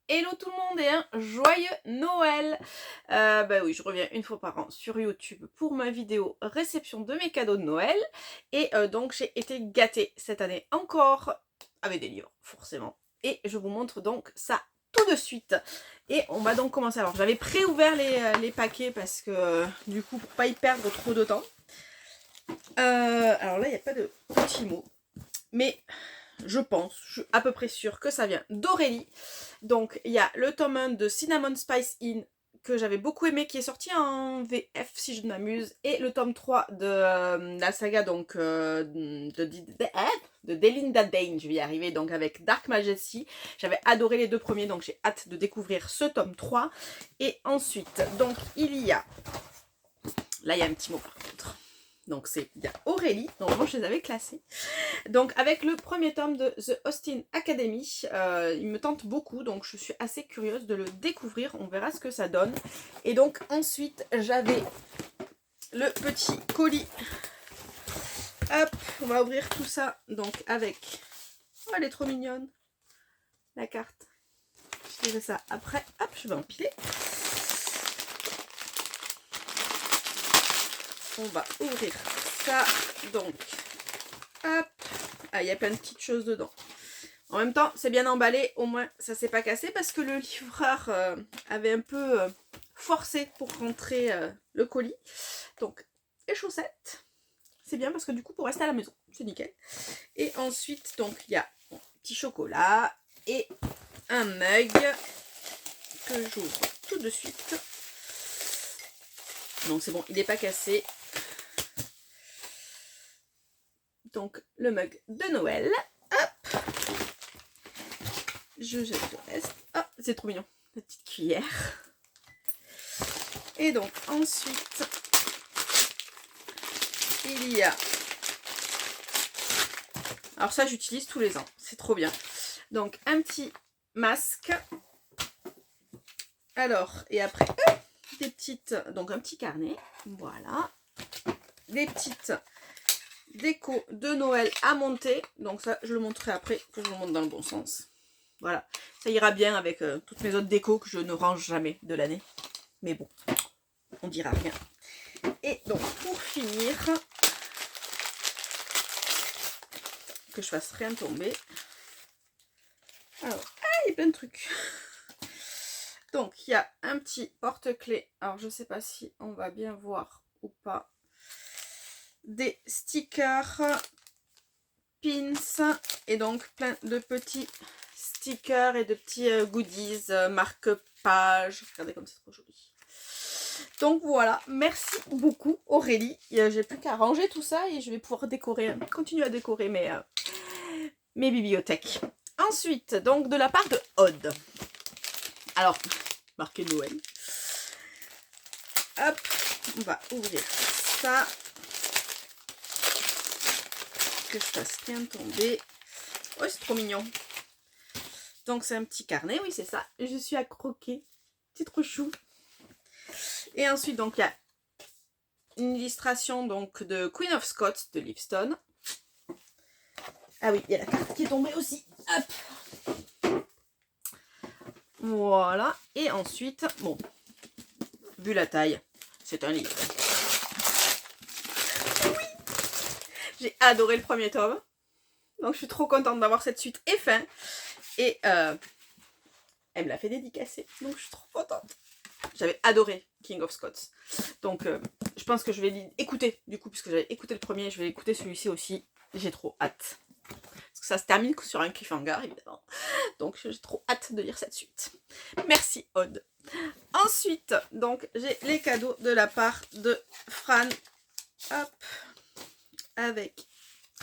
Hello tout le monde et un joyeux Noël. Bah oui, je reviens une fois par an sur YouTube pour ma vidéo réception de mes cadeaux de Noël. Et donc j'ai été gâtée cette année encore avec des livres, forcément. Et je vous montre donc ça tout de suite. Et on va donc commencer. Alors j'avais pré-ouvert les paquets parce que du coup pour pas y perdre trop de temps. Alors là il n'y a pas de petits mots. Mais je suis à peu près sûre que ça vient d'Aurélie. Donc il y a le tome 1 de Cinnamon Spice Inn que j'avais beaucoup aimé, qui est sorti en VF si je ne m'amuse, et le tome 3 de la saga donc de Delinda Dane, je vais y arriver, donc avec Dark Majesty. J'avais adoré les deux premiers, donc j'ai hâte de découvrir ce tome 3. Et ensuite, donc il y a... Là il y a un petit mot par contre. Donc c'est bien Aurélie, normalement je les avais classés. Donc avec le premier tome de The Austin Academy, il me tente beaucoup, donc je suis assez curieuse de le découvrir, on verra ce que ça donne. Et donc ensuite j'avais le petit colis. Hop, on va ouvrir tout ça donc avec... Oh elle est trop mignonne, la carte. Je dirai ça après, hop je vais empiler. On va ouvrir ça, donc hop, ah il y a plein de petites choses dedans. En même temps, c'est bien emballé, au moins ça s'est pas cassé parce que le livreur avait un peu forcé pour rentrer le colis. Donc, les chaussettes, c'est bien parce que du coup, pour rester à la maison, c'est nickel. Et ensuite, donc, il y a un petit chocolat et un mug que j'ouvre tout de suite. Donc, c'est bon, il n'est pas cassé. Donc, le mug de Noël. Hop! Je jette le reste. Ah, c'est trop mignon. La petite cuillère. Et donc, ensuite, il y a... Alors ça, j'utilise tous les ans. C'est trop bien. Donc, un petit masque. Alors, et après, des petites... Donc, un petit carnet. Voilà. Des petites décos de Noël à monter. Donc ça, je le montrerai après, que je le montre dans le bon sens. Voilà. Ça ira bien avec toutes mes autres décos que je ne range jamais de l'année. Mais bon, on dira rien. Et donc, pour finir, que je fasse rien tomber. Alors, il y a plein de trucs. Donc, il y a un petit porte-clés. Alors, je sais pas si on va bien voir ou pas. Des stickers, pins, et donc plein de petits stickers et de petits goodies, marque-page. Regardez comme c'est trop joli. Donc voilà, merci beaucoup Aurélie. J'ai plus qu'à ranger tout ça et je vais pouvoir décorer, continuer à décorer mes bibliothèques. Ensuite, donc de la part de Aude. Alors, marqué Noël. Hop, on va ouvrir ça. Que je fasse rien tomber. Oh, c'est trop mignon. Donc c'est un petit carnet, oui c'est ça. Je suis à croquer. C'est trop chou. Et ensuite, donc il y a une illustration donc de Queen of Scots de Livingstone. Ah oui, il y a la carte qui est tombée aussi. Hop. Voilà. Et ensuite, bon, vu la taille, c'est un livre. Oui. J'ai adoré le premier tome. Donc je suis trop contente d'avoir cette suite et fin. Et elle me l'a fait dédicacer. Donc je suis trop contente. J'avais adoré King of Scots. Donc je pense que je vais l'écouter du coup, puisque j'avais écouté le premier, je vais écouter celui-ci aussi. J'ai trop hâte. Parce que ça se termine sur un cliffhanger, évidemment. Donc j'ai trop hâte de lire cette suite. Merci Aude. Ensuite, donc j'ai les cadeaux de la part de Fran. Hop. Avec...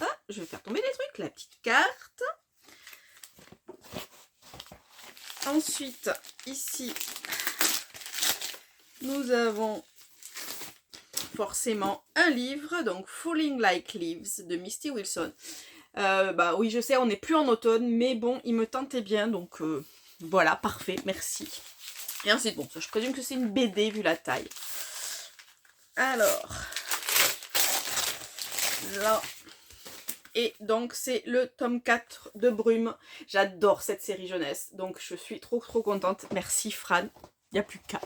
Ah, je vais faire tomber les trucs. La petite carte. Ensuite, ici, nous avons forcément un livre, donc Falling Like Leaves de Misty Wilson. Bah oui, je sais, on n'est plus en automne, mais bon, il me tentait bien, donc voilà, parfait, merci. Et ensuite, bon, je présume que c'est une BD vu la taille. Alors, là, Et donc c'est le tome 4 de Brume. J'adore cette série jeunesse, donc je suis trop contente. Merci Fran, il n'y a plus qu'à.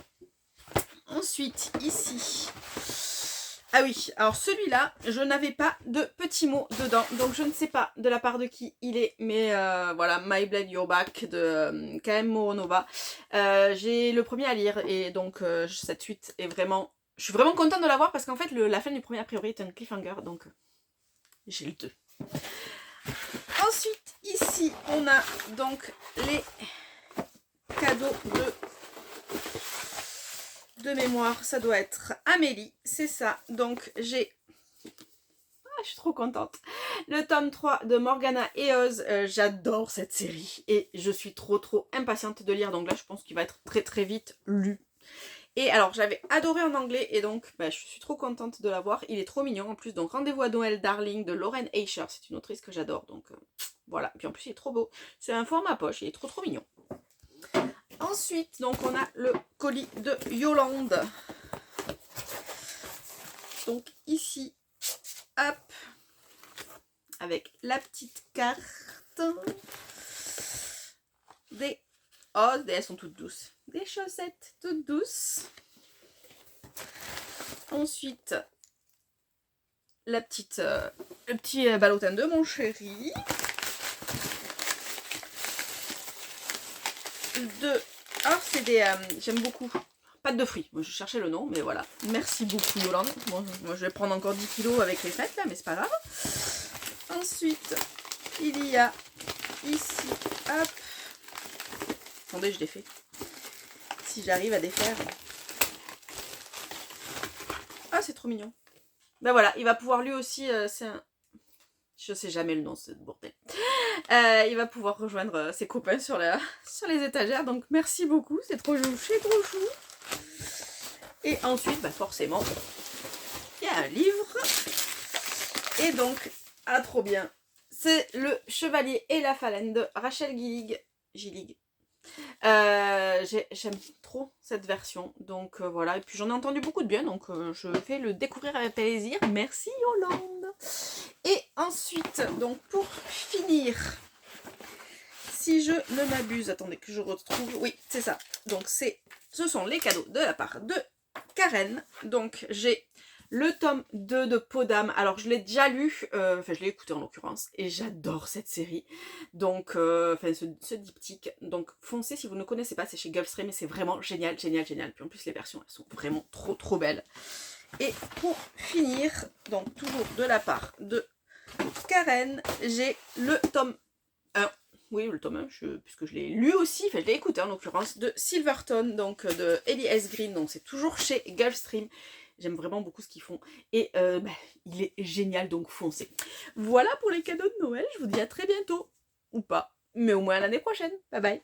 Ensuite, ici... Ah oui, alors celui-là, je n'avais pas de petits mots dedans, donc je ne sais pas de la part de qui il est, mais voilà, My Blade Your Back de KM Moronova. J'ai le premier à lire, et donc cette suite est vraiment... Je suis vraiment contente de l'avoir, parce qu'en fait, la fin du premier, a priori, est un cliffhanger, donc j'ai le 2. Ensuite, ici, on a donc les cadeaux de mémoire. Ça doit être Amélie, c'est ça. Donc, j'ai... Ah, je suis trop contente. Le tome 3 de Morgana et Oz. J'adore cette série. Et je suis trop impatiente de lire. Donc là, je pense qu'il va être très vite lu. Et alors, j'avais adoré en anglais, et donc je suis trop contente de l'avoir. Il est trop mignon en plus. Donc, Rendez-vous à Noël, Darling de Lauren Aisher. C'est une autrice que j'adore. Donc, voilà. Puis en plus, il est trop beau. C'est un format poche. Il est trop mignon. Ensuite, donc, on a le colis de Yolande. Donc, ici, hop, avec la petite carte. Des... Oh, elles sont toutes douces. Des chaussettes toutes douces. Ensuite, le petit ballotin de mon chéri. Alors, c'est des... j'aime beaucoup. Pâtes de fruits. Moi, je cherchais le nom, mais voilà. Merci beaucoup, Yolande. Bon, moi, je vais prendre encore 10 kilos avec les fêtes, là, mais c'est pas grave. Ensuite, il y a ici... Hop. Attendez, je défais. Si j'arrive à défaire. Ah, c'est trop mignon. Ben voilà, il va pouvoir lui aussi... c'est un... Je sais jamais le nom, c'est bordel. Il va pouvoir rejoindre ses copains sur les étagères. Donc, merci beaucoup. C'est trop chou. C'est trop chou. Et ensuite, bah forcément, il y a un livre. Et donc, ah, trop bien. C'est Le Chevalier et la Phalène de Rachel Gillig. J'aime trop cette version, donc voilà. Et puis j'en ai entendu beaucoup de bien, donc je vais le découvrir avec plaisir. Merci Yolande. Et ensuite, donc pour finir, si je ne m'abuse, attendez que je retrouve, oui c'est ça, donc ce sont les cadeaux de la part de Karen. Donc j'ai le tome 2 de Peau d'âme. Alors je l'ai déjà lu, enfin je l'ai écouté en l'occurrence, et j'adore cette série. Donc, enfin ce diptyque. Donc foncez si vous ne connaissez pas, c'est chez Gulfstream et c'est vraiment génial. Puis en plus les versions elles sont vraiment trop belles. Et pour finir, donc toujours de la part de Karen, j'ai le tome 1. Oui, le tome 1, puisque je l'ai lu aussi, enfin je l'ai écouté en l'occurrence, de Silverton, donc de Ellie S. Green, donc c'est toujours chez Gulfstream. J'aime vraiment beaucoup ce qu'ils font. Et il est génial, donc foncez. Voilà pour les cadeaux de Noël. Je vous dis à très bientôt. Ou pas. Mais au moins à l'année prochaine. Bye bye.